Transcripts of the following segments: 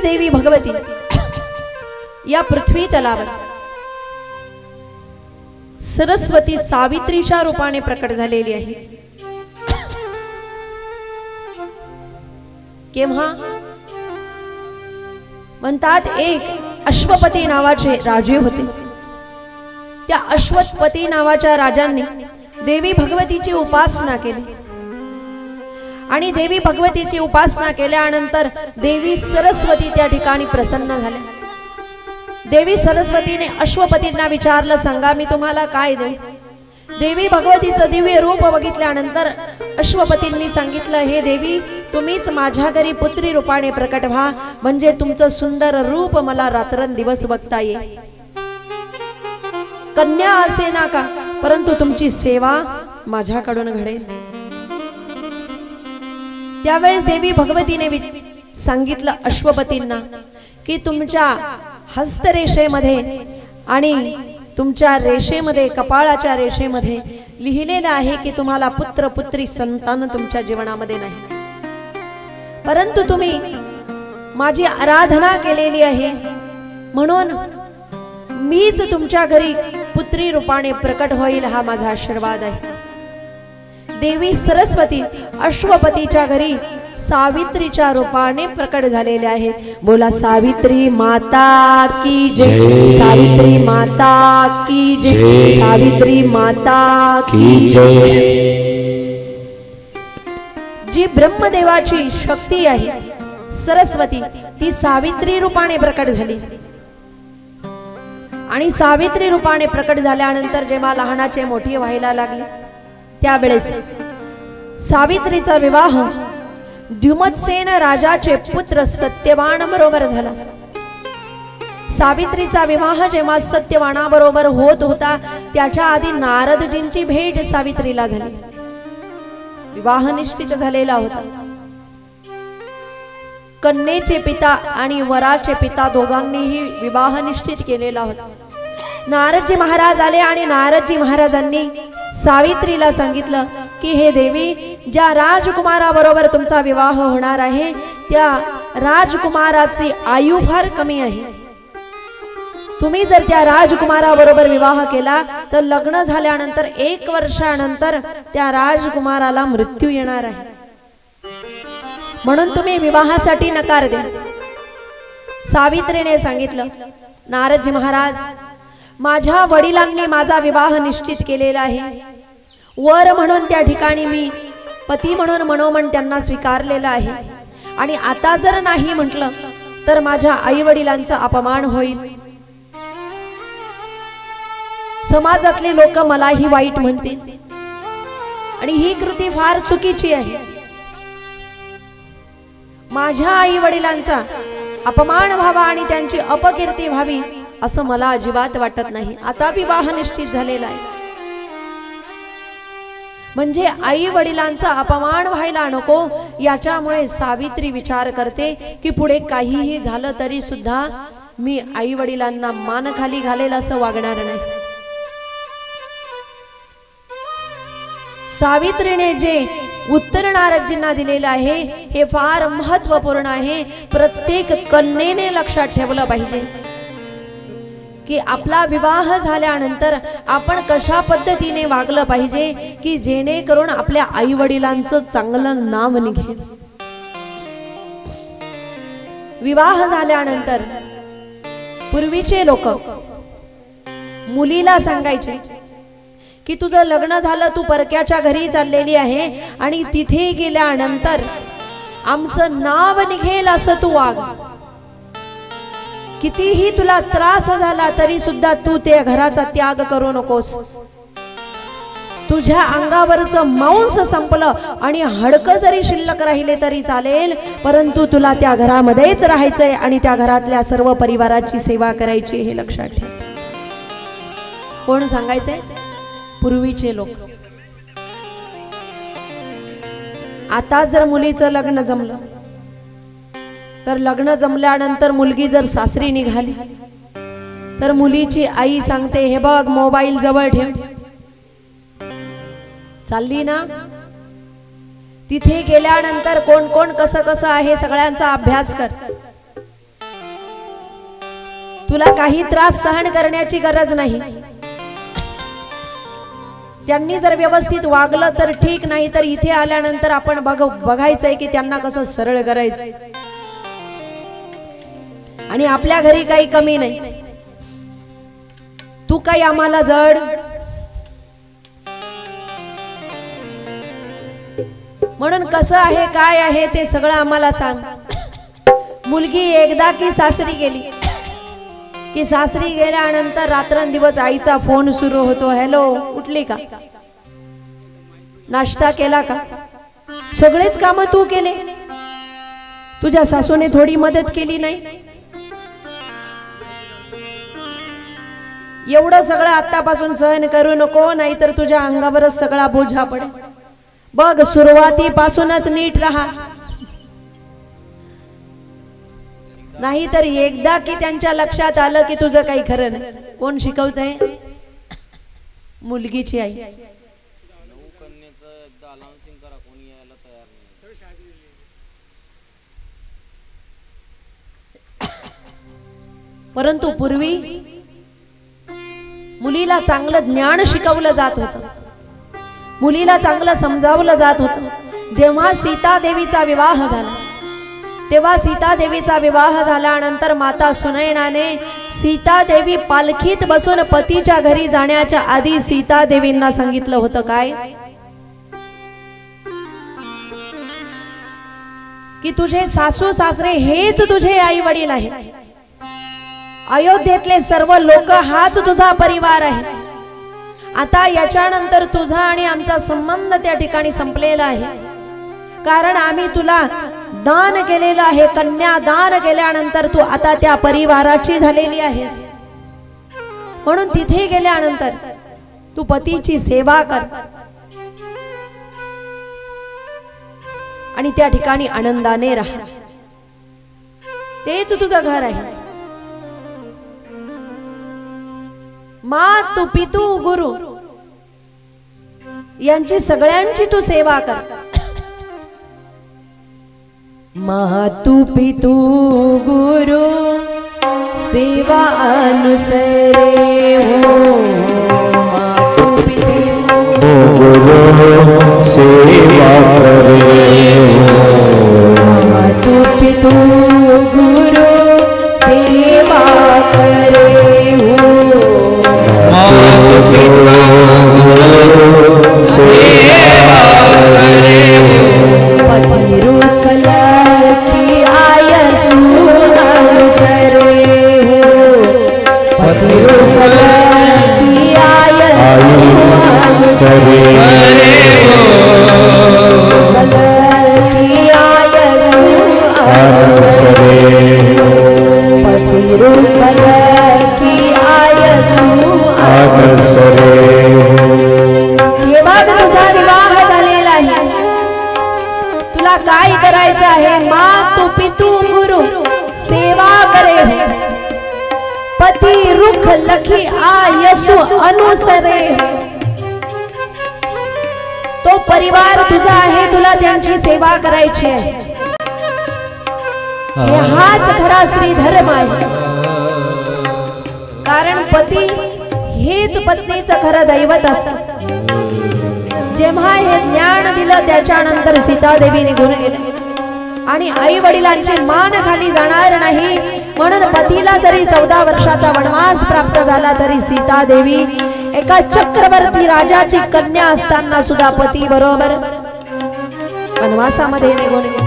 देवी भगवती या पृथ्वी तलावर सरस्वती सावित्रीच्या रूपाने प्रकट झालेली आहे। केव्हा म्हणतात एक अश्वपती नावाचे राजे होते। त्या अश्वपती नावाच्या राजांनी देवी भगवतीची उपासना केली आणि देवी भगवतीची उपासना केल्यानंतर देवी सरस्वती त्या ठिकाणी प्रसन्न झाल्या। देवी सरस्वतीने अश्वपतींना विचारलं, सांगा मी तुम्हाला काय देऊ? देवी भगवतीचं दिव्य रूप बघितल्यानंतर अश्वपतींनी सांगितलं, हे देवी तुम्हीच माझ्या घरी पुत्री रूपाने प्रकट व्हा, म्हणजे तुमचं सुंदर रूप मला रात्रंदिवस बघता येईल। कन्या असे ना का, परंतु तुमची सेवा माझ्याकडून घडेल। त्यावेळेस देवी भगवतीने सांगितलं अश्वपतींना की तुमच्या हस्तरेषेमध्ये आणि तुमच्या रेषेमध्ये, कपाळाच्या रेषेमध्ये लिहिलेलं आहे की तुम्हाला पुत्र पुत्री संतान तुमच्या जीवनामध्ये नाही, परंतु तुम्ही माझी आराधना केलेली आहे म्हणून मीच तुमच्या घरी पुत्री रूपाने प्रकट होईल, हा माझा आशीर्वाद आहे। देवी सरस्वती अश्वपतीच्या घरी सावित्रीच्या रूपाने प्रकट झालेले आहेत। बोला सावित्री माता की जय, सावित्री माता की जय, सावित्री माता की जय। जी ब्रह्मदेवाची शक्ती आहे सरस्वती, ती सावित्री रूपाने प्रकट झाली आणि सावित्री रूपाने प्रकट झाल्यानंतर जेव्हा लहानाचे मोठी व्हायला लागले त्यावेळेस सावित्रीचा विवाह द्युमत्सेन राजाचे पुत्र सत्यवान बरोबर झाला। सावित्रीचा विवाह जेव्हा सत्यवाना बरोबर होत होता त्याच्या आधी नारदजींची भेट सावित्रीला झाली। विवाह निश्चित झालेला होता। कन्येचे पिता आणि वराचे पिता दोघांनीही विवाह निश्चित केलेला होता। नारदजी महाराज आले आणि नारदजी महाराजांनी सावित्रीला सांगितलं की हे देवी, ज्या राजकुमाराबरोबर तुमचा विवाह होणार आहे त्या राजकुमाराची आयु फार कमी आहे। तुम्ही जर त्या राजकुमाराबरोबर विवाह केला तर लग्न झाल्यानंतर 1 वर्षानंतर त्या राजकुमाराला मृत्यू येणार आहे, म्हणून तुम्ही विवाहासाठी नकार द्या। सावित्रीने सांगितलं, नारदजी महाराज, माझ्या वडिलांनी माझा विवाह निश्चित केलेला आहे, वर म्हणून त्या ठिकाणी मी पती म्हणून मनोमन त्यांना स्वीकारलेला आहे आणि आता जर नाही म्हटलं तर माझ्या आई वडिलांचा अपमान होईल, समाजातले लोक मलाही वाईट म्हणतील आणि ही कृती फार चुकीची आहे। माझ्या आई वडिलांचा अपमान व्हावा आणि त्यांची अपकीर्ती व्हावी असं मला अजिबात वाटत नाही। आता विवाह निश्चित झालेला आहे, म्हणजे आई वडिलांचा अपमान व्हायला नको याच्यामुळे सावित्री विचार करते की पुढे काहीही झालं तरी सुद्धा मी आई वडिलांना मान खाली घालेल असं वागणार नाही। सावित्रीने जे उत्तर नारदजींना दिलेलं आहे हे फार महत्वपूर्ण आहे। प्रत्येक कन्येने लक्षात ठेवलं पाहिजे की आपला विवाह झाल्यानंतर आपण कशा पद्धतीने वागलं पाहिजे की जेणेकरून आपल्या आई वडिलांचं चांगलं नाव निघेल। विवाह झाल्यानंतर पूर्वीचे लोक मुलीला सांगायचे की तुझं लग्न झालं, तू परक्याच्या घरी चाललेली आहे आणि तिथे गेल्यानंतर आमचं नाव निघेल असं तू वाग। कितीही तुला त्रास झाला तरी सुद्धा तू त्या घराचा त्याग करू नकोस। तुझ्या अंगावरचं मांस संपलं आणि हाडकं जरी शिल्लक राहिले तरी चालेल, परंतु तुला त्या घरामध्येच राहायचंय आणि त्या घरातल्या सर्व परिवाराची सेवा करायची, हे लक्षात ठेव। कोण सांगायचंय? पूर्वीचे लोक। आता जर मुलीचं लग्न जमलं तर लग्न जमल्यानंतर मुलगी जर सासरी निघाली तर मुलीची आई सांगते, हे बघ मोबाईल जवळ ठेव, चालली ना। तिथे गेल्यानंतर कोण कोण कसं कसं आहे सगळ्यांचा अभ्यास कर। तुला काही त्रास सहन करण्याची गरज नाही. त्यांनी जर व्यवस्थित वागलं तर ठीक, नाही तर इथे आल्यानंतर आपण बघायचंय की त्यांना कसं सरळ करायचं. आणि आपल्या घरी काही कमी नाही, तू काही आम्हाला जड. म्हणून कसं आहे काय आहे ते सगळं आम्हाला सांग. मुलगी एकदा की सासरी गेली की सासरी गेल्यानंतर रात्रंदिवस आईचा फोन सुरू होतो. हॅलो, उठली का? नाश्ता केला का? सगळेच काम तू केले, तुझ्या सासूने थोडी मदत केली नाही? एवढं सगळं आतापासून सहन करू नको, नाहीतर तुझ्या अंगावरच सगळा बोझा पडेल. बघ, सुरुवातीपासूनच नीट राहा, नाहीतर एकदा की त्यांच्या लक्षात आलं की तुझं काही खरं नाही. कोण शिकवतंय? मुलगीची आई. परंतु पूर्वी मुलीला चांगलं ज्ञान शिकवलं जात होतं, मुलीला चांगलं समजावलं जात होतं. जेव्हा सीता देवीचा विवाह झाला तेव्हा सीता देवीचा विवाह झाल्यानंतर माता सुनैनाने सीता देवी पालखीत बसून पतीच्या घरी जाण्याच्या आधी सीता देवींना सांगितलं होतं काय? की तुझे सासू सासरे हेच तुझे आई वडील आहेत. अयोध्येतले सर्व लोक हाच तुझा परिवार आहे. आता याच्यानंतर तुझा आणि आमचा संबंध त्या ठिकाणी संपलेला आहे, कारण आम्ही तुला दान केलेलं आहे. कन्या दान केल्यानंतर तू आता त्या परिवाराची झालेली आहेस. म्हणून तिथे गेल्यानंतर तू पतीची सेवा कर आणि त्या ठिकाणी आनंदाने राहा. तेच तुझं घर आहे. मातु पितू गुरु यांची सगळ्यांची तू सेवा कर. मातु पितू गुरु सेवा अनुसरे हो. मातु पितू गुरु सेवा करे हो. मातु पितू गुरु सेवा करे हो. मातु पितू गुरु सेवा करे हो. पति रुकल की आयसु अनुसरे हो. पति रुकल की आयसु अनुसरे हो. की आयसु अनुसरे हो. पति रुकल की आयसु अनुसरे हो. हे बघ, तुझा विवाह झालेला आहे, तुला काय करायचं आहे? मातु पितू गुरु सेवा करे हो. पति रुख लखी आयसु अनुसरे हो. तो परिवार तुझा आहे, तुला त्यांची सेवा करायची आहे. हाच खरा श्री धर्म आहे, कारण पती हेच पत्नीचं खरं दैवत असतं. जेव्हा हे ज्ञान दिलं त्याच्यानंतर सीता देवी निघून गेले आणि आई वडिलांची मान खाली जाणार नाही. म्हणून पतीला जरी 14 वर्षाचा वनवास प्राप्त झाला तरी सीता देवी एका चक्रवर्ती राजाची कन्या असताना सुद्धा पती बरोबर वनवासामध्ये निघून गेले.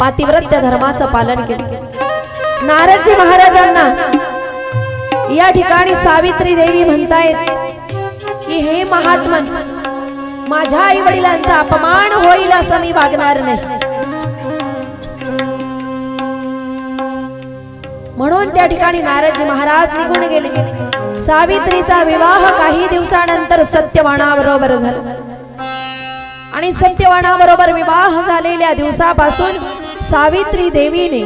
पातिव्रत्य धर्माचं पालन केलं. नारदजी महाराजांना या ठिकाणी सावित्री देवी म्हणतायत की हे महात्मन, माझ्या आई वडिलांचा अपमान होईल असं मी वागणार नाही. म्हणून त्या ठिकाणी नारदजी महाराज निघून गेले. सावित्रीचा विवाह काही दिवसानंतर सत्यवानाबरोबर झाला आणि सत्यवानाबरोबर विवाह झालेल्या दिवसापासून सावित्री देवीने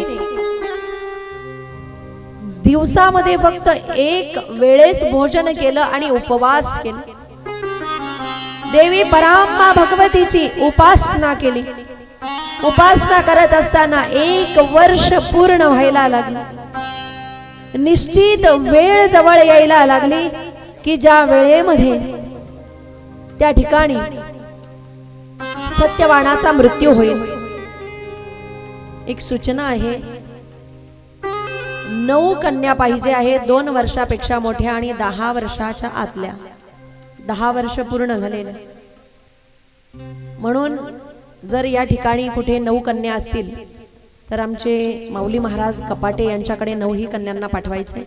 दिवसामध्ये फक्त एक वेळेस भोजन केलं आणि उपवास केला. देवी परांबा भगवतीची उपासना केली. उपासना करत असताना 1 वर्ष पूर्ण व्हायला लागला निश्चित वेळ जवळ यायला लागली की ज्या वेळेमध्ये त्या ठिकाणी सत्यवानाचा मृत्यू होईल. एक सूचना आहे, 9 कन्या पाहिजे आहे, 2 वर्षापेक्षा मोठ्या आणि 10 वर्षाच्या आतल्या. 10 वर्ष पूर्ण झालेले. म्हणून जर या ठिकाणी कुठे 9 कन्या असतील तर आमचे माऊली महाराज कपाटे यांच्याकडे 9 ही कन्यांना पाठवायचे.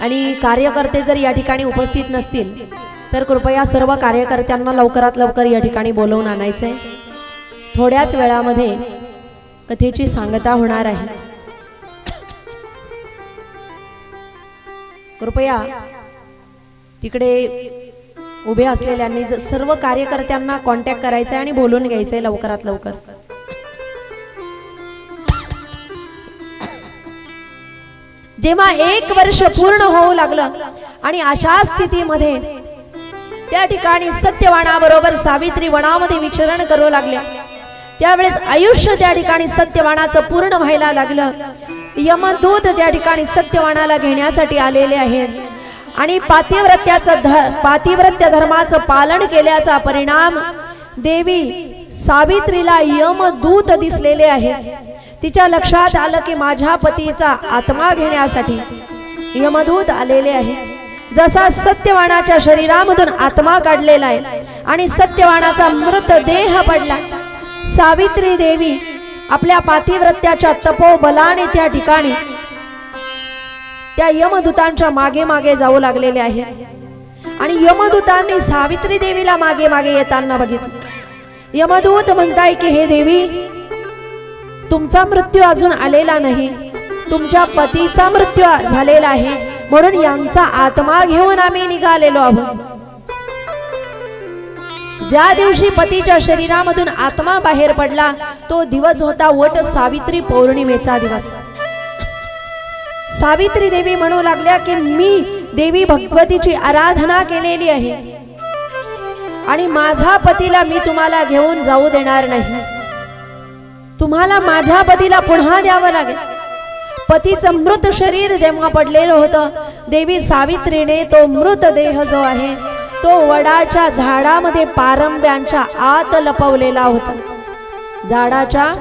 आणि कार्यकर्ते जर या ठिकाणी उपस्थित नसतील तर कृपया सर्व कार्यकर्त्यांना लवकरात लवकर या ठिकाणी बोलवून आणायचे. थोड्याच वेळामध्ये कथेची सांगता होणार आहे. कृपया तिकडे उभे असलेल्यांनी सर्व कार्यकर्त्यांना कॉन्टॅक्ट करायचे आणि बोलून घ्यायचे लवकरात लवकर. जेव्हा 1 वर्ष पूर्ण होऊ लागलं आणि अशा स्थितीमध्ये त्या ठिकाणी सत्यवानाबरोबर सावित्री वनामध्ये विचरण करू लागल्या, त्यावेळेस आयुष्य त्या ठिकाणी सत्यवानाचं पूर्ण व्हायला लागलं. यमदूत त्या ठिकाणी सत्यवानाला घेण्यासाठी आलेले आहेत आणि पातिव्रत्य धर्माचं पालन केल्याचा परिणाम देवी सावित्रीला यमदूत दिसलेले आहेत. तिच्या लक्षात आलं की माझ्या पतीचा आत्मा घेण्यासाठी यमदूत आलेले आहे. जसा सत्यवानाच्या शरीरामधून आत्मा काढलेला आहे आणि सत्यवानाचा मृतदेह पडला, सावित्री देवी आपल्या पातिव्रत्याच्या तपोबलाने त्या ठिकाणी त्या यमदूतांच्या मागे मागे जाऊ लागलेले आहे. आणि यमदूतांनी सावित्री देवीला मागे मागे येताना बघितलं. यमदूत म्हणताय की हे देवी, तुमचा मृत्यू अजून आलेला नाही, तुमच्या पतीचा मृत्यू झालेला आहे, म्हणून यांचा आत्मा घेऊन आम्ही निघालेलो आहोत. ज्या दिवशी पतीच्या शरीरामधून आत्मा बाहेर पडला तो दिवस होता वट सावित्री पौर्णिमेचा दिवस. सावित्री देवी म्हणू लागल्या की मी देवी भगवतीची आराधना केलेली आहे आणि माझ्या पतीला मी तुम्हाला घेऊन जाऊ देणार नाही. तुम्हाला माझ्या पतीला पुन्हा द्यावं लागेल. पतीचं मृत शरीर जेव्हा पडलेलं होतं, देवी सावित्रीने तो मृतदेह जो आहे तो वडाच्या झाडामध्ये पारंब्यांच्या आत लपवलेला होता, झाडाच्या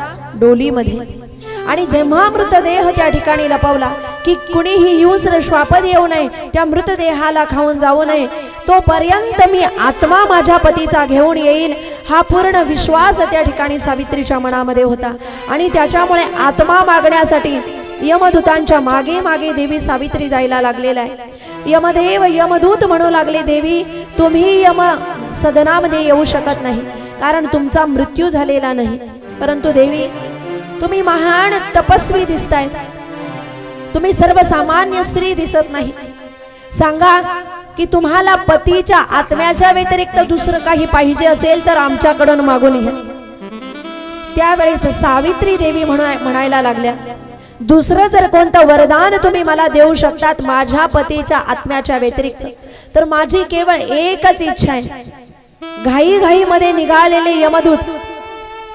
डोलीमध्ये. आणि जेव्हा मृतदेह त्या ठिकाणी लपवला की कुणीही येऊन श्वापद येऊ नये, त्या मृतदेहाला खाऊन जाऊ नये, तोपर्यंत मी आत्मा माझ्या पतीचा घेऊन येईल, हा पूर्ण विश्वास त्या ठिकाणी सावित्रीच्या मनामध्ये होता. आणि त्याच्यामुळे आत्मा मागण्यासाठी यमदूतांच्या मागे मागे देवी सावित्री जायला लागलेला आहे. यमदेव यमदूत म्हणू लागले, देवी तुम्ही यम सदनामध्ये येऊ शकत नाही कारण तुमचा मृत्यू झालेला नाही, परंतु देवी तुम्ही महान तपस्वी दिसताय, तुम्ही सर्वसामान्य स्त्री दिसत नाही. सांगा की तुम्हाला पतीच्या आत्म्याच्या व्यतिरिक्त दुसरं काही पाहिजे असेल तर आमच्याकडून मागून घ्या. त्यावेळेस सावित्री देवी म्हणायला लागल्या, दुसरं जर कोणतं वरदान तुम्ही मला देऊ शकतात माझ्या पतीच्या आत्म्याच्या व्यतिरिक्त तर माझी केवळ एकच इच्छा आहे. घाई घाई मध्ये निघालेले यमदूत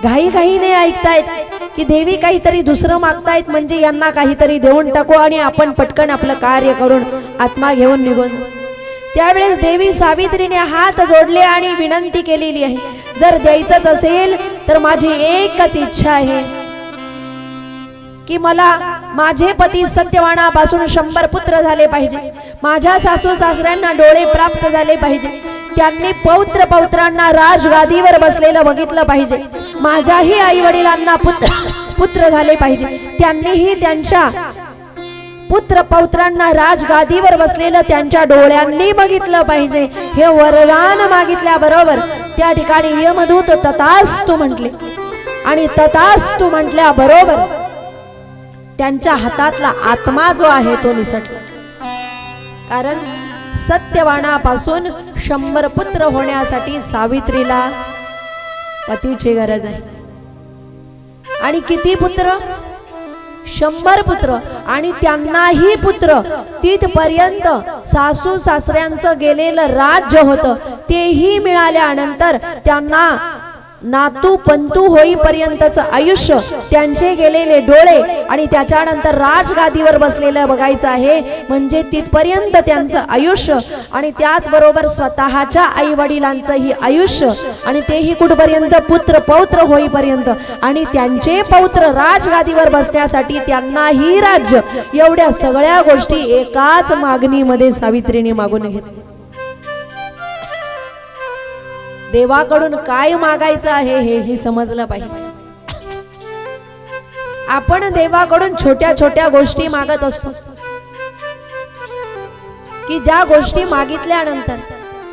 घाई घाईने ऐकतायत की देवी काहीतरी दुसरं मागतायत, म्हणजे यांना काहीतरी देऊन टाकू आणि आपण पटकन आपलं कार्य करून आत्मा घेऊन निघून. त्यावेळेस देवी सावित्रीने हात जोडले आणि विनंती केलेली आहे, जर द्यायचंच असेल तर माझी एकच इच्छा आहे की मला माझे पती सत्यवानापासून 100 पुत्र झाले पाहिजे, माझ्या सासू सासऱ्यांना डोळे प्राप्त झाले पाहिजे, त्यांनी पौत्र पौत्रांना राजगादीवर बसलेलं बघितलं पाहिजे, माझ्याही आई वडिलांना पुत्र झाले पाहिजे, त्यांनीही त्यांच्या पुत्र पौत्रांना राजगादीवर बसलेलं त्यांच्या डोळ्यांनी बघितलं पाहिजे. हे वरदान मागितल्याबरोबर त्या ठिकाणी यमदूत तथास्तु म्हटले आणि तथास्तु म्हटल्याबरोबर त्यांच्या हातातला आत्मा जो आहे तो निसटला. कारण सत्यवानापासून 100 पुत्र होण्यासाठी सावित्रीला पतीची गरज आहे. आणि किती पुत्र? 100 पुत्र आणि त्यांनाही पुत्र, तिथपर्यंत सासू सासऱ्यांचं गेलेलं राज्य होतं तेही मिळाल्यानंतर त्यांना नातू पंतू होईपर्यंतचं आयुष्य, त्यांचे गेलेले डोळे आणि त्याच्यानंतर राजगादीवर बसलेलं बघायचं आहे, म्हणजे तिथपर्यंत त्यांचं आयुष्य आणि त्याचबरोबर स्वतःच्या आई वडिलांचंही आयुष्य आणि तेही कुठपर्यंत, पुत्र पौत्र होईपर्यंत आणि त्यांचे पौत्र राजगादीवर बसण्यासाठी त्यांनाही राज्य. एवढ्या सगळ्या गोष्टी एकाच मागणीमध्ये सावित्रीने मागून घेतल्या. देवाकडून काय मागायचं आहे हे समजलं पाहिजे. आपण देवाकडून छोट्या छोट्या गोष्टी मागत असतो की ज्या गोष्टी मागितल्यानंतर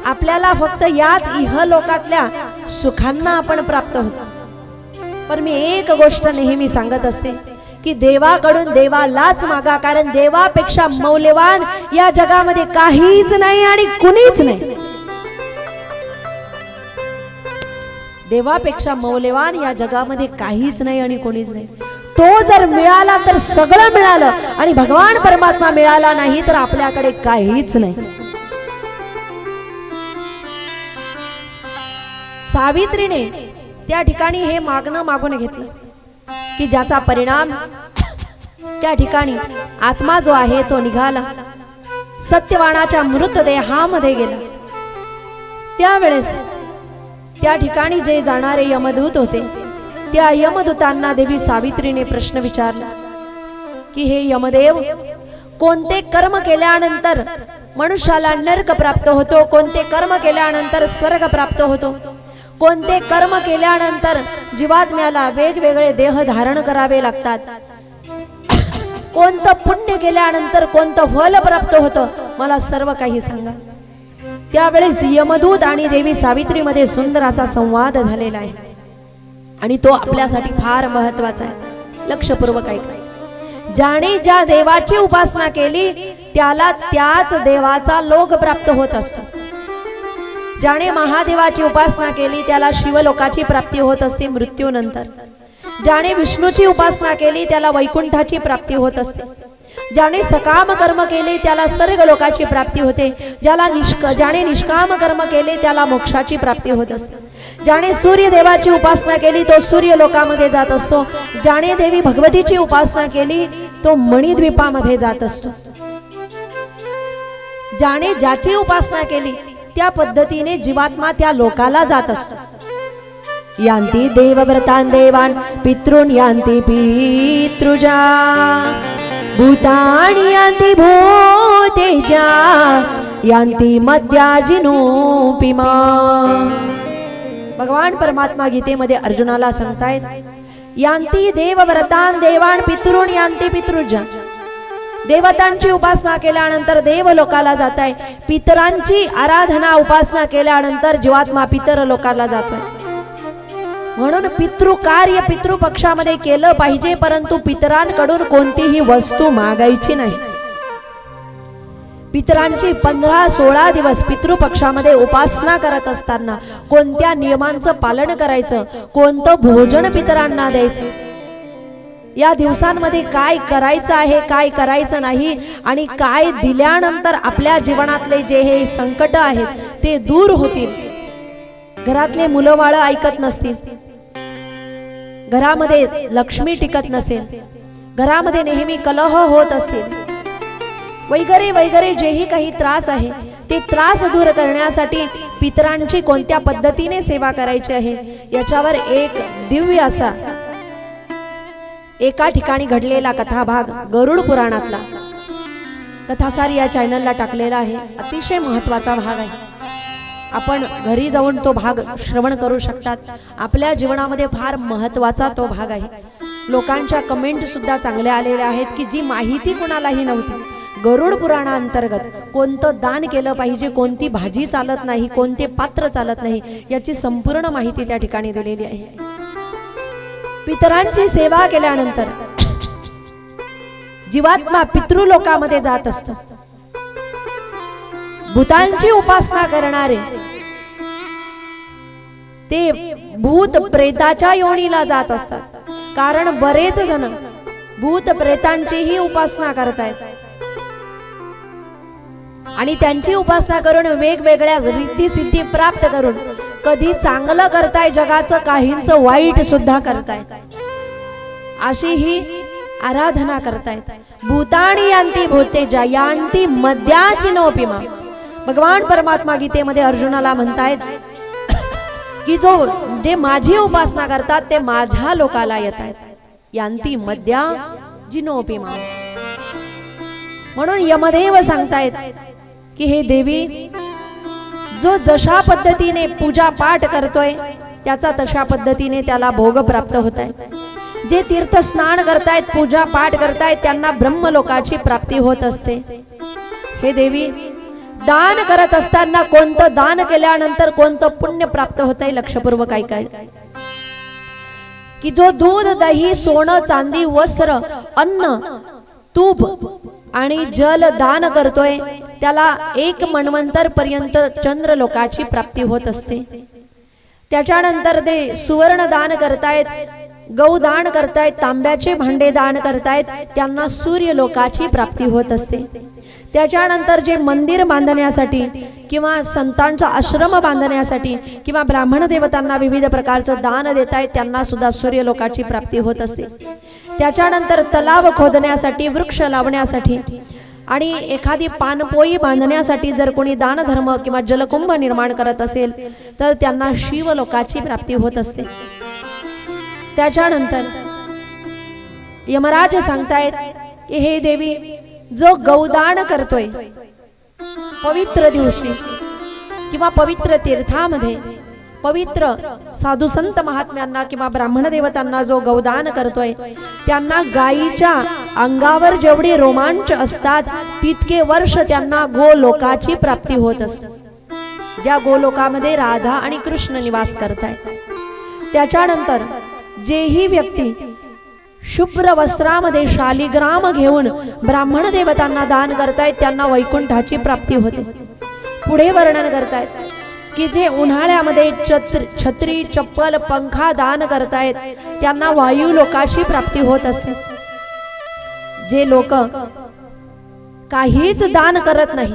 आपल्याला फक्त याच इहलोकातल्या सुखांना आपण प्राप्त होतो. पण मी एक गोष्ट नेहमी सांगत असते की देवाकडून देवालाच मागा, कारण देवापेक्षा मौल्यवान या जगामध्ये काहीच नाही आणि कुणीच नाही. देवापेक्षा मौल्यवान या जगामध्ये काहीच नाही आणि कोणीच नाही. तो जर मिळाला तर सगळं मिळालं आणि भगवान परमात्मा मिळाला नाही तर आपल्याकडे काहीच नाही. सावित्रीने त्या ठिकाणी हे मागणं मागून घेतलं की ज्याचा परिणाम त्या ठिकाणी आत्मा जो आहे तो निघाला, सत्यवानाच्या मृतदेहामध्ये गेला. त्यावेळेस त्या ठिकाणी जे जाणारे यमदूत होते त्या यमदूतांना देवी सावित्रीने प्रश्न विचारला की हे यमदेव, कोणते कर्म केल्यानंतर मनुष्याला नरक प्राप्त होतो, कोणते कर्म केल्यानंतर स्वर्ग प्राप्त होतो, कोणते कर्म केल्यानंतर जीवात्म्याला वेगवेगळे देह धारण करावे लागतात, कोणतं पुण्य केल्यानंतर कोणतं फल प्राप्त होतं, मला सर्व काही सांगा. त्यावेळेस यमदूत आणि देवी सावित्री मध्ये सुंदर असा संवाद झालेला आहे आणि तो आपल्यासाठी फार महत्वाचा आहे. लक्षपूर्वक ऐका. ज्याने ज्या देवाची उपासना केली त्याला त्याच देवाचा लोक प्राप्त होत असतो. ज्याने महादेवाची उपासना केली त्याला शिवलोकाची प्राप्ती होत असते मृत्यूनंतर. ज्याने विष्णूची उपासना केली त्याला वैकुंठाची प्राप्ती होत असते. ज्याने सकाम कर्म केले त्याला स्वर्ग लोकाची प्राप्ती होते. ज्याने निष्काम कर्म केले त्याला मोक्षाची प्राप्ती होत असते. ज्याने सूर्य देवाची उपासना केली तो सूर्य लोकामध्ये जात असतो. ज्याने देवी भगवतीची उपासना केली तो मणिद्वीपामध्ये जात असतो. ज्याने ज्याची उपासना केली त्या पद्धतीने जीवात्मा त्या लोकाला जात असतो. यांती देवव्रतान देवान पितॄन यांती पितृजा भूतानि यांती भूतेजा यांती मद्याजिनोपिमा. भगवान परमात्मा गीतेमध्ये अर्जुनाला सांगतायत यांती देवव्रतान देवान पितॄन यांती पितृजा. देवतांची उपासना केल्यानंतर देव लोकाला जात आहे. पितरांची आराधना उपासना केल्यानंतर जीवात्मा पितर लोकाला जातोय. म्हणून पितृकार्य पितृपक्षामध्ये केलं पाहिजे, परंतु पितरांकडून कोणतीही वस्तू मागायची नाही. पितरांची 15-16 दिवस पितृपक्षामध्ये उपासना करत असताना कोणत्या नियमांचं पालन करायचं, कोणतं भोजन पितरांना द्यायचं, या दिवसांमध्ये काय करायचं आहे काय करायचं नाही आणि काय दिल्यानंतर आपल्या जीवनातले जे हे संकट आहेत ते दूर होतील. घरातले मुलं बाळ ऐकत नसतील, घरामध्ये लक्ष्मी टिकत नसेल, घरामध्ये नेहमी कलह होत असतील, वगैरे वगैरे जेही काही त्रास आहे ते त्रास दूर करण्यासाठी पितरांची कोणत्या पद्धतीने सेवा करायची आहे याच्यावर एक दिव्य असा एका ठिकाणी घडलेला कथाभाग गरुड पुराणातला कथासार या चॅनलला टाकलेला आहे. अतिशय महत्वाचा भाग आहे. आपण घरी जाऊन तो भाग श्रवण करू शकतात. आपल्या जीवनामध्ये फार महत्वाचा तो भाग आहे. लोकांच्या कमेंट सुद्धा चांगल्या आलेल्या आहेत की जी माहिती कोणालाही नव्हती. गरुड पुराणांतर्गत कोणतं दान केलं पाहिजे, कोणती भाजी चालत नाही, कोणते पात्र चालत नाही याची संपूर्ण माहिती त्या ठिकाणी दिलेली आहे. पितरांची सेवा केल्यानंतर जीवात्मा पितृलोकामध्ये जात असतो. भूतांची उपासना करणारे ते भूत प्रेताच्या योनीला जात असतात. कारण बरेच जण भूत प्रेतांचीही उपासना करतायत आणि त्यांची उपासना करून वेगवेगळ्या रिद्धी सिद्धी प्राप्त करून कधी चांगलं करताय जगाचं, काहींचं वाईट सुद्धा करताय, अशी ही आराधना करतायत. भूतानी यांती भूतेजा यांती मद्याची नोपिमा. भगवान परमात्मा गीतेमध्ये अर्जुनाला म्हणतायत की जे माझी उपासना करतात ते माझ्या लोकाला येत आहेत. यांती मद्या जिनोपिमा. म्हणून यमदेव सांगतायत की हे देवी, जो जशा पद्धतीने पूजा पाठ करतोय त्याचा तशा पद्धतीने त्याला भोग प्राप्त होत आहे. जे तीर्थ स्नान करतायत, पूजा पाठ करतायत, त्यांना ब्रह्मलोकाची प्राप्ती होत असते. हे देवी, दान करत असताना कोणतं दान केल्यानंतर कोणतं पुण्य प्राप्त होतंय लक्षपूर्वक ऐकाय. की जो दूध, दही, सोनं, चांदी, वस्त्र, अन्न, तूप आणि जल दान करतोय त्याला 1 मन्वंतर पर्यंत चंद्रलोकाची प्राप्ती होत असते. त्याच्यानंतर ते सुवर्ण दान करतायत, गौ दान करतायत, तांब्याचे भांडे दान करतायत, त्यांना सूर्यलोकाची प्राप्ती होत असते. त्याच्यानंतर जे मंदिर बांधण्यासाठी किंवा संतांचा आश्रम बांधण्यासाठी किंवा ब्राह्मण देवतांना विविध प्रकारचं दान देतायत त्यांना सुद्धा सूर्यलोकाची प्राप्ती होत असते. त्याच्यानंतर तलाव खोदण्यासाठी, वृक्ष लावण्यासाठी आणि एखादी पानपोई बांधण्यासाठी जर कोणी दान धर्म किंवा जलकुंभ निर्माण करत असेल तर त्यांना शिवलोकाची प्राप्ती होत असते. त्याच्यानंतर यमराज सांगतायत की हे देवी, जो गौदान करतोय पवित्र दिवशी किंवा पवित्र तीर्थामध्ये, पवित्र साधू संत महात्म्यांना किंवा ब्राह्मण देवतांना जो गौदान करतोय त्यांना गायीच्या अंगावर जेवढे रोमांच असतात तितके वर्ष त्यांना गोलोकाची प्राप्ती होत असते, ज्या गोलोकामध्ये राधा आणि कृष्ण निवास करतायत. त्याच्यानंतर जेही व्यक्ती शुभ्र वस्त्रामध्ये शालिग्राम घेऊन ब्राह्मण देवतांना दान करतायत त्यांना वैकुंठाची प्राप्ती होते. पुढे वर्णन करतायत की जे उन्हाळ्यामध्ये छत्री, चप्पल, पंखा दान करतायत त्यांना वायू लोकाची प्राप्ती होत असते. जे लोक काहीच दान करत नाही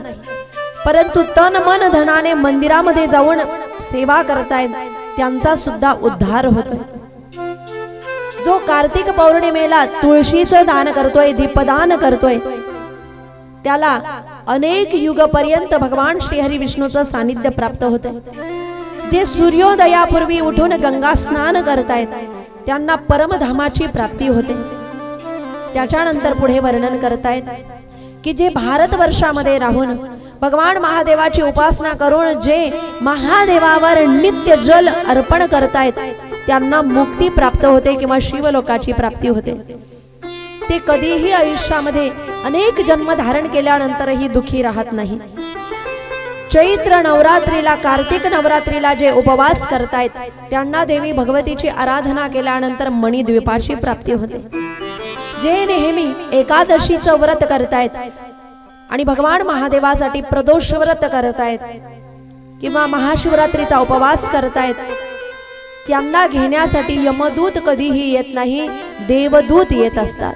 परंतु तन मन धनाने मंदिरामध्ये जाऊन सेवा करतायत त्यांचा सुद्धा उद्धार होतो. जो कार्तिक पौर्णिमेला तुळशीचं दान करतोय, दीपदान करतोय त्याला अनेक युगपर्यंत भगवान श्री हरी विष्णूचं सानिध्य प्राप्त होते. जे सूर्योदयापूर्वी उठून गंगा स्नान करतायत त्यांना परमधामाची प्राप्ती होते. त्याच्यानंतर पुढे वर्णन करतायत की जे भारतवर्षामध्ये राहून भगवान महादेवाची उपासना करून जे महादेवावर नित्य जल अर्पण करतायत त्यांना मुक्ती प्राप्त होते किंवा शिवलोकाची प्राप्ती होते. ते कधीही आयुष्यामध्ये अनेक जन्म धारण केल्यानंतरही दुखी राहत नाही. चैत्र नवरात्रीला, कार्तिक नवरात्रीला जे उपवास करतायत त्यांना देवी भगवतीची आराधना केल्यानंतर मणिद्वीपाची प्राप्ती होते. जे नेहमी एकादशीचं व्रत करतायत आणि भगवान महादेवासाठी प्रदोष व्रत करतायत किंवा महाशिवरात्रीचा उपवास करतायत त्यांना घेण्यासाठी यमदूत कधीही येत नाही, देवदूत येत असतात.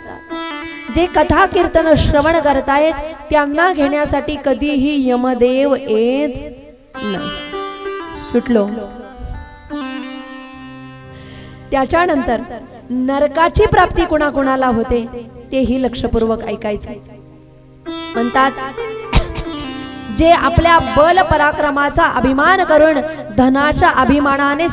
जे कथा कीर्तन श्रवण करतायत त्यांना घेण्यासाठी कधीही यमदेव येत नाही. सुटलो. त्याच्यानंतर नरकाची प्राप्ती कुणाकुणाला होते तेही लक्षपूर्वक ऐकायचं. म्हणतात जे आपल्या बल पराक्रमाचा अभिमान करून धनाच्या अभिमानाने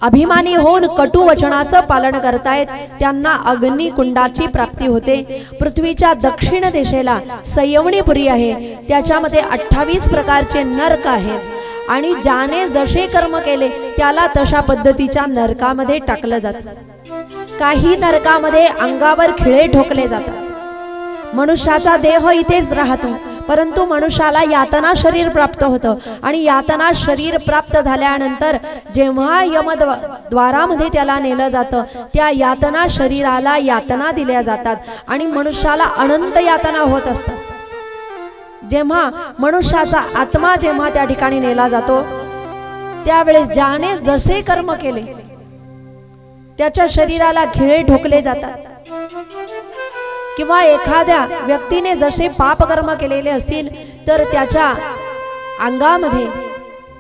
अभिमानी होऊन कटू वचनाचं पालन करतायत त्यांना अग्निकुंडाची प्राप्ती होते. पृथ्वीच्या दक्षिण दिशेला संयमनीपुरी आहे, त्याच्यामध्ये 28 प्रकारचे नरक आहेत आणि ज्याने जसे कर्म केले त्याला तशा पद्धतीच्या नरकामध्ये टाकलं जातं. काही नरकामध्ये अंगावर खिळे ठोकले जातात. मनुष्याचा देह इथेच राहतो परंतु मनुष्याला यातना शरीर प्राप्त होतं आणि यातना शरीर प्राप्त झाल्यानंतर जेव्हा यमद्वारामध्ये त्याला नेलं जातं त्या यातना शरीराला यातना दिल्या जातात आणि मनुष्याला अनंत यातना होत असतात. जेव्हा मनुष्याचा आत्मा जेव्हा त्या ठिकाणी नेला जातो त्यावेळेस ज्याने जसे कर्म केले त्याच्या शरीराला खिळे ठोकले जातात किंवा एखाद्या व्यक्तीने जसे पापकर्म केलेले असतील तर त्याच्या अंगामध्ये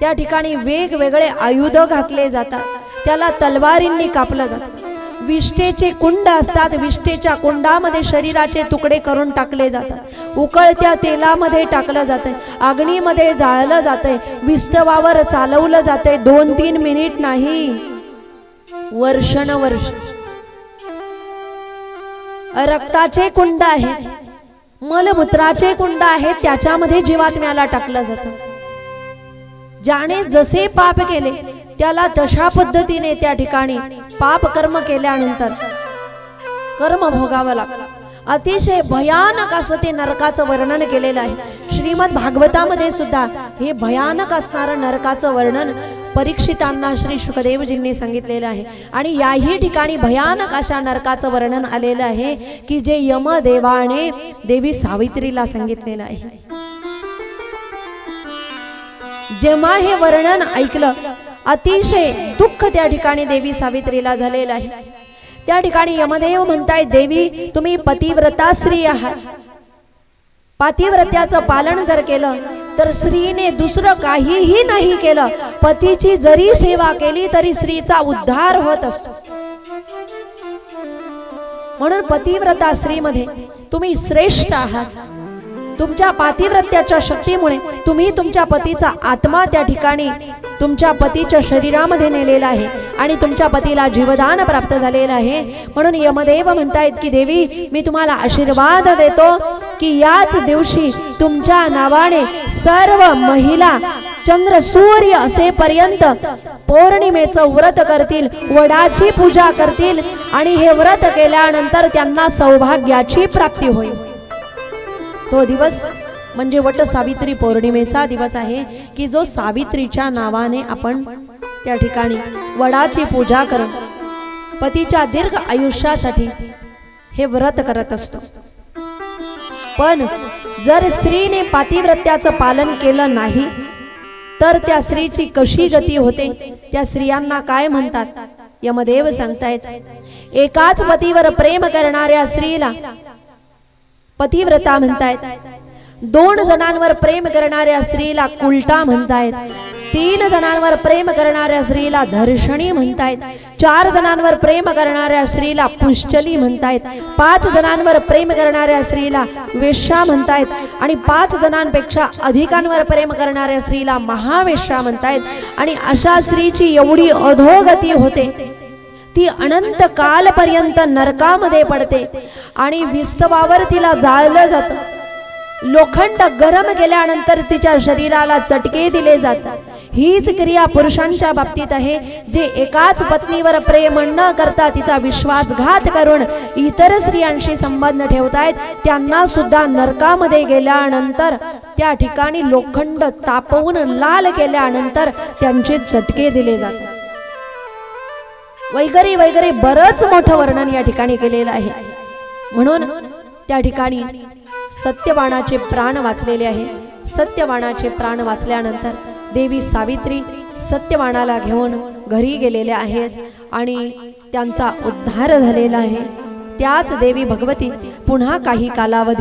त्या ठिकाणी वेगवेगळे आयुध घातले जातात, त्याला तलवारींनी कापलं जातं। विष्ठेचे कुंड असतात, विष्ठेच्या कुंडामध्ये शरीराचे तुकडे करून टाकले जातात, उकळत्या तेलामध्ये टाकलं जाते, अग्नीमध्ये जाळलं जाते, विस्तवावर चालवलं जाते। 2-3 मिनिट नाही, वर्षानुवर्ष। रक्ताचे कुंड आहेत, मलमूत्राचे कुंड आहेत, त्याच्यामध्ये जीवात्म्याला टाकलं जातं। ज्याने जसे पाप केले त्याला तशा पद्धतीने त्या ठिकाणी पाप कर्म केल्यानंतर कर्म भोगावं लागतं। अतिशय भयानक असं ते नरकाचं वर्णन केलेलं आहे। श्रीमद भागवतामध्ये सुद्धा हे भयानक असणारं नरकाचं वर्णन परीक्षितांना श्री शुकदेवजींनी सांगितलेलं आहे। आणि याही ठिकाणी भयानक अशा नरकाचं वर्णन आलेलं आहे की जे यमदेवाने देवी सावित्रीला सांगितलेलं आहे। जेव्हा हे वर्णन ऐकलं अतिशय दुःख त्या ठिकाणी देवी सावित्रीला झालेलं आहे। त्या ठिकाणी यमदेव म्हणताय, देवी तुम्ही पतिव्रता स्त्री आहात, पतिव्रत्याचं पालन जर केलं तर स्त्रीने दुसरं काहीही नाही केलं, पतीची जरी सेवा केली तरी स्त्रीचा उद्धार होत असतो। म्हणून पतिव्रता स्त्रीमध्ये तुम्ही श्रेष्ठ आहात। तुमच्या पातिव्रत्याच्या शक्तीमुळे तुम्ही तुमच्या पतीचा आत्मा त्या ठिकाणी तुमच्या पतीच्या शरीरामध्ये नेलेला आहे आणि तुमच्या पतीला जीवदान प्राप्त झालेलं आहे। म्हणून यमदेव म्हणतायत की देवी मी तुम्हाला आशीर्वाद देतो की याच दिवशी तुमच्या नावाने सर्व महिला चंद्र सूर्य असेपर्यंत पौर्णिमेचं व्रत करतील, वडाची पूजा करतील आणि हे व्रत केल्यानंतर त्यांना सौभाग्याची प्राप्ती होईल। तो दिवस म्हणजे वट सावित्री पौर्णिमेचा दिवस आहे की जो सावित्रीच्या नावाने आपण त्या ठिकाणी वडाची पूजा करून पतीच्या दीर्घ आयुष्यासाठी हे व्रत करत असतो। पण जर स्त्रीने पातिव्रत्याचं पालन केलं नाही तर त्या स्त्रीची कशी गती होते, त्या स्त्रियांना काय म्हणतात यमदेव सांगतायत। एकाच पतीवर प्रेम करणाऱ्या स्त्रीला पतिव्रता म्हणतायत, 2 जणांवर प्रेम करणाऱ्या स्त्रीला कुलटा म्हणतायत, 3 जणांवर प्रेम करणाऱ्या स्त्रीला धर्षणी म्हणतायत, 4 जणांवर प्रेम करणाऱ्या स्त्रीला पुष्चली म्हणतायत, 5 जणांवर प्रेम करणाऱ्या स्त्रीला वेश्या म्हणतायत आणि 5 जणांपेक्षा अधिकांवर प्रेम करणाऱ्या स्त्रीला महावेश्या म्हणतायत। आणि अशा स्त्रीची एवढी अधोगती होते, ती अनंत कालपर्यंत नरकामध्ये पडते आणि विस्तवावर तिला जाळलं जातं। लोखंड गरम केल्यानंतर तिच्या शरीराला चटके दिले जातात। हीच क्रिया पुरुषांच्या बाबतीत आहे, जे एकाच पत्नीवर प्रेम न करता तिचा विश्वासघात करून इतर स्त्रियांशी संबंध ठेवतायत, त्यांना सुद्धा नरकामध्ये गेल्यानंतर त्या ठिकाणी लोखंड तापवून लाल केल्यानंतर त्यांचे चटके दिले जातात। वगैरे वगैरे बरंच मोठं वर्णन या ठिकाणी केलेलं आहे। म्हणून त्या ठिकाणी सत्यवानाचे प्राण वाचलेले आहे। सत्यवानाचे प्राण वाचल्यानंतर देवी सावित्री सत्यवानाला घेऊन घरी गेलेल्या आहेत आणि त्यांचा उद्धार झालेला आहे। त्याच देवी भगवती पुन्हा काही कालावधी